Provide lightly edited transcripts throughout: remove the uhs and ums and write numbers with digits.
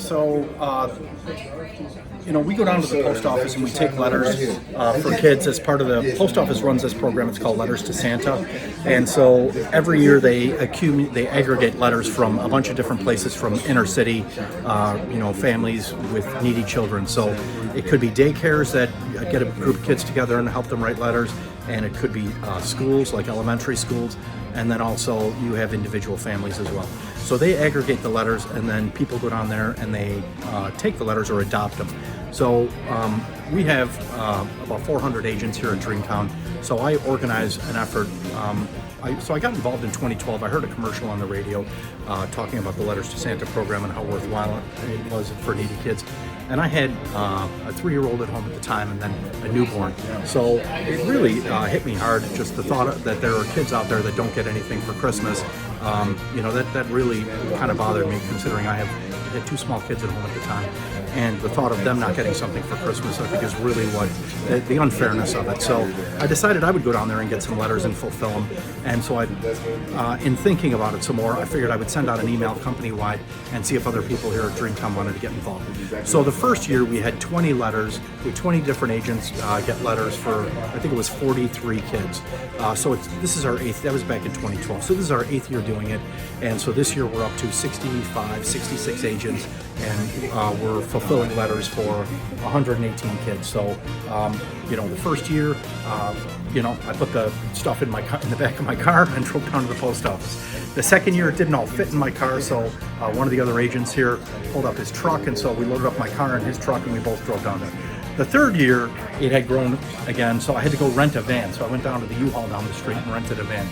so we go down to the post office and we take letters for kids as part of the post office runs this program. It's called Letters to Santa, and so every year they aggregate letters from a bunch of different places from inner city, families with needy children. So it could be daycares that get a group of kids together and help them write letters, and it could be schools like elementary schools, and then also you have individual families as well. So they aggregate the letters, and then people go down there and they take the letters or adopt them. So we have about 400 agents here in Dreamtown. So I organize an effort. So I got involved in 2012. I heard a commercial on the radio talking about the Letters to Santa program and how worthwhile it was for needy kids. And I had a 3-year-old at home at the time, and then a newborn. So it really hit me hard, just the thought that there are kids out there that don't get anything for Christmas. That really kind of bothered me, considering I had 2 small kids at home at the time. And the thought of them not getting something for Christmas, I think, is really what the unfairness of it. So I decided I would go down there and get some letters and fulfill them. And so in thinking about it some more, I figured I would send out an email company-wide and see if other people here at Dreamtown wanted to get involved. So the first year we had 20 letters, with 20 different agents get letters for, I think it was 43 kids. This is our 8th, that was back in 2012. So this is our 8th year doing it. And so this year we're up to 66 agents, and we're fulfilling letters for 118 kids. So, the first year, I put the stuff in the back of my car and drove down to the post office. The second year, it didn't all fit in my car, so one of the other agents here pulled up his truck, and so we loaded up my car in his truck, and we both drove down there. The third year, it had grown again, so I had to go rent a van. So I went down to the U-Haul down the street and rented a van.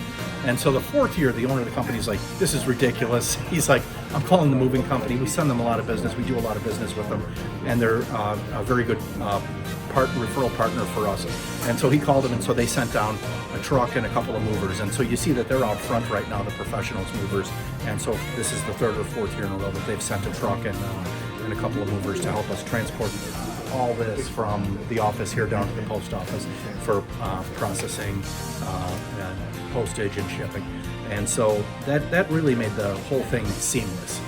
And so the fourth year, the owner of the company is like, "This is ridiculous." He's like, "I'm calling the moving company." We send them a lot of business. We do a lot of business with them, and they're a very good referral partner for us. And so he called them, and so they sent down a truck and a couple of movers. And so you see that they're out front right now, the professionals movers. And so this is the 3rd or 4th year in a row that they've sent a truck and a couple of movers to help us transport all this from the office here down to the post office for processing and postage and shipping. And so that really made the whole thing seamless,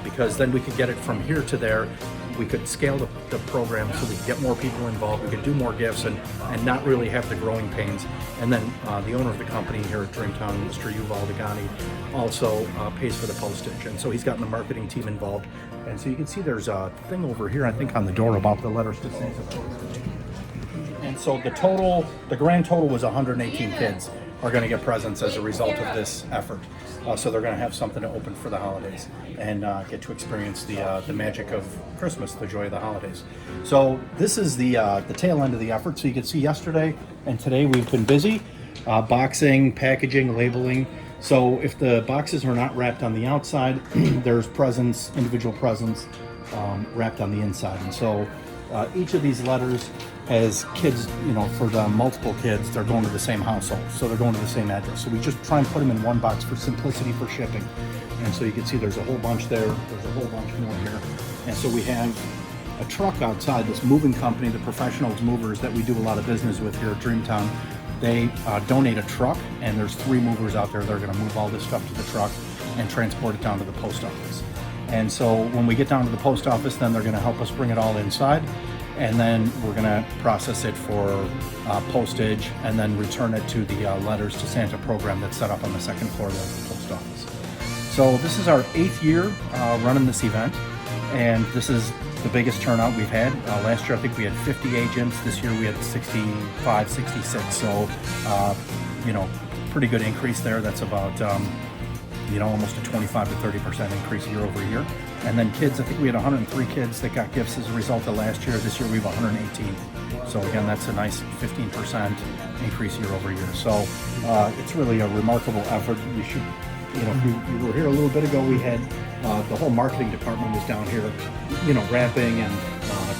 because then we could get it from here to there. We could scale the program so we could get more people involved. We could do more gifts and not really have the growing pains. And then the owner of the company here at Dreamtown, Mr. Yuval Dagani, also pays for the postage. And so he's gotten the marketing team involved. And so you can see there's a thing over here, I think, on the door about the Letters to Santa postage. And so the grand total was 118 kids are going to get presents as a result of this effort. So they're going to have something to open for the holidays and get to experience the magic of Christmas, the joy of the holidays. So this is the tail end of the effort. So you can see yesterday and today we've been busy boxing, packaging, labeling. So if the boxes are not wrapped on the outside, there's presents, individual presents wrapped on the inside. And so each of these letters has kids, for the multiple kids, they're going to the same household. So they're going to the same address. So we just try and put them in one box for simplicity for shipping. And so you can see there's a whole bunch there. There's a whole bunch more here. And so we have a truck outside, this moving company, the professionals movers that we do a lot of business with here at Dreamtown. They donate a truck, and there's 3 movers out there that are going to move all this stuff to the truck and transport it down to the post office. And so when we get down to the post office, then they're going to help us bring it all inside, and then we're going to process it for postage and then return it to the Letters to Santa program that's set up on the 2nd floor of the post office. So this is our 8th year running this event, and this is the biggest turnout we've had. Last year I think we had 50 agents. This year we had 65, 66. So, pretty good increase there. That's about, almost a 25 to 30% increase year over year. And then kids, I think we had 103 kids that got gifts as a result of last year. This year we have 118. So again, that's a nice 15% increase year over year. So it's really a remarkable effort. You should, if you were here a little bit ago, we had the whole marketing department was down here, rapping and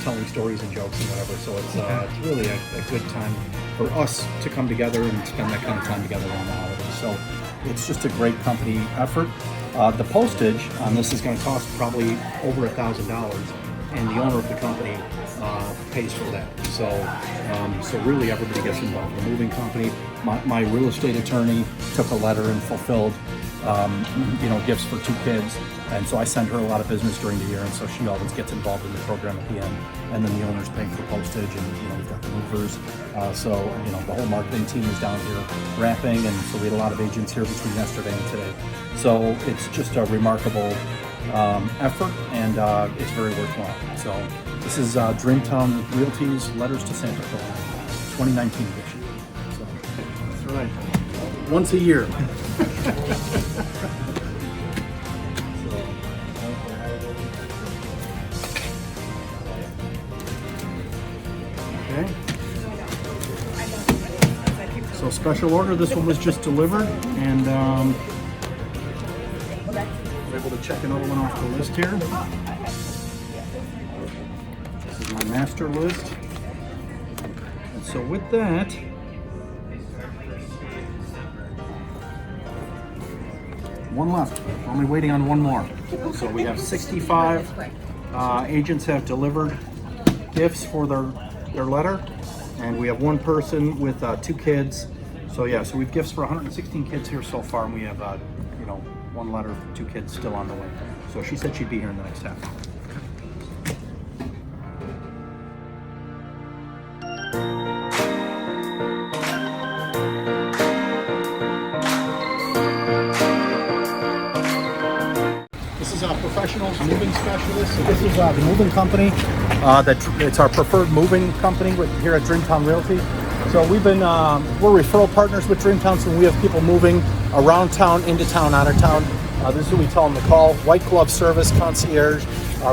telling stories and jokes and whatever. So it's really a good time for us to come together and spend that kind of time together around the holidays. So it's just a great company effort. The postage on this is going to cost probably over $1,000, and the owner of the company pays for that. So really everybody gets involved. The moving company, my real estate attorney took a letter and fulfilled gifts for 2 kids. And so I send her a lot of business during the year, and so she always gets involved in the program at the end. And then the owner's paying for postage, and we've got the movers. So the whole marketing team is down here wrapping, and so we had a lot of agents here between yesterday and today. So it's just a remarkable effort, and it's very worthwhile. So this is Dreamtown Realty's Letters to Santa program, 2019 edition. So that's right, once a year. Okay. So special order. This one was just delivered, and we're able to check another one off the list here. This is my master list. And so with that, one left. Only waiting on one more. So we have 65 agents have delivered gifts for their letter, and we have one person with 2 kids. So yeah, so we've gifts for 116 kids here so far, and we have one letter for 2 kids still on the way. So she said she'd be here in the next half hour. This is our professional moving specialist. So this is the moving company. It's our preferred moving company here at Dreamtown Realty. So we're referral partners with Dreamtown, so we have people moving around town, into town, out of town. This is who we tell them to call. White glove service, concierge,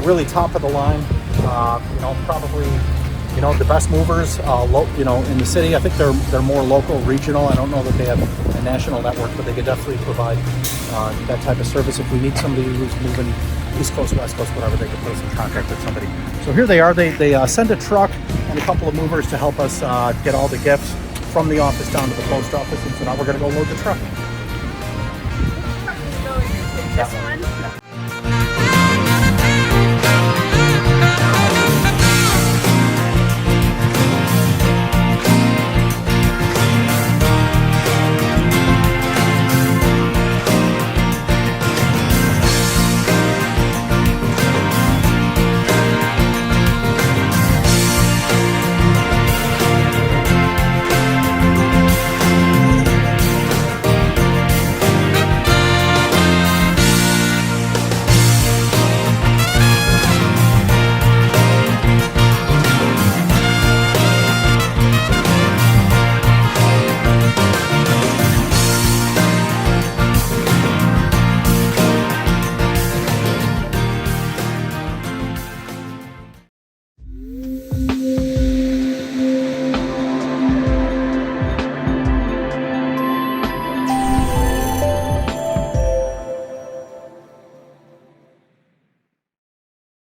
really top of the line. Probably the best movers in the city. I think they're more local, regional. I don't know that they have a national network, but they could definitely provide that type of service. If we need somebody who's moving East Coast, West Coast, whatever, they could put us in contact with somebody. So here they are. They send a truck and a couple of movers to help us get all the gifts from the office down to the post office. And so now we're going to go load the truck.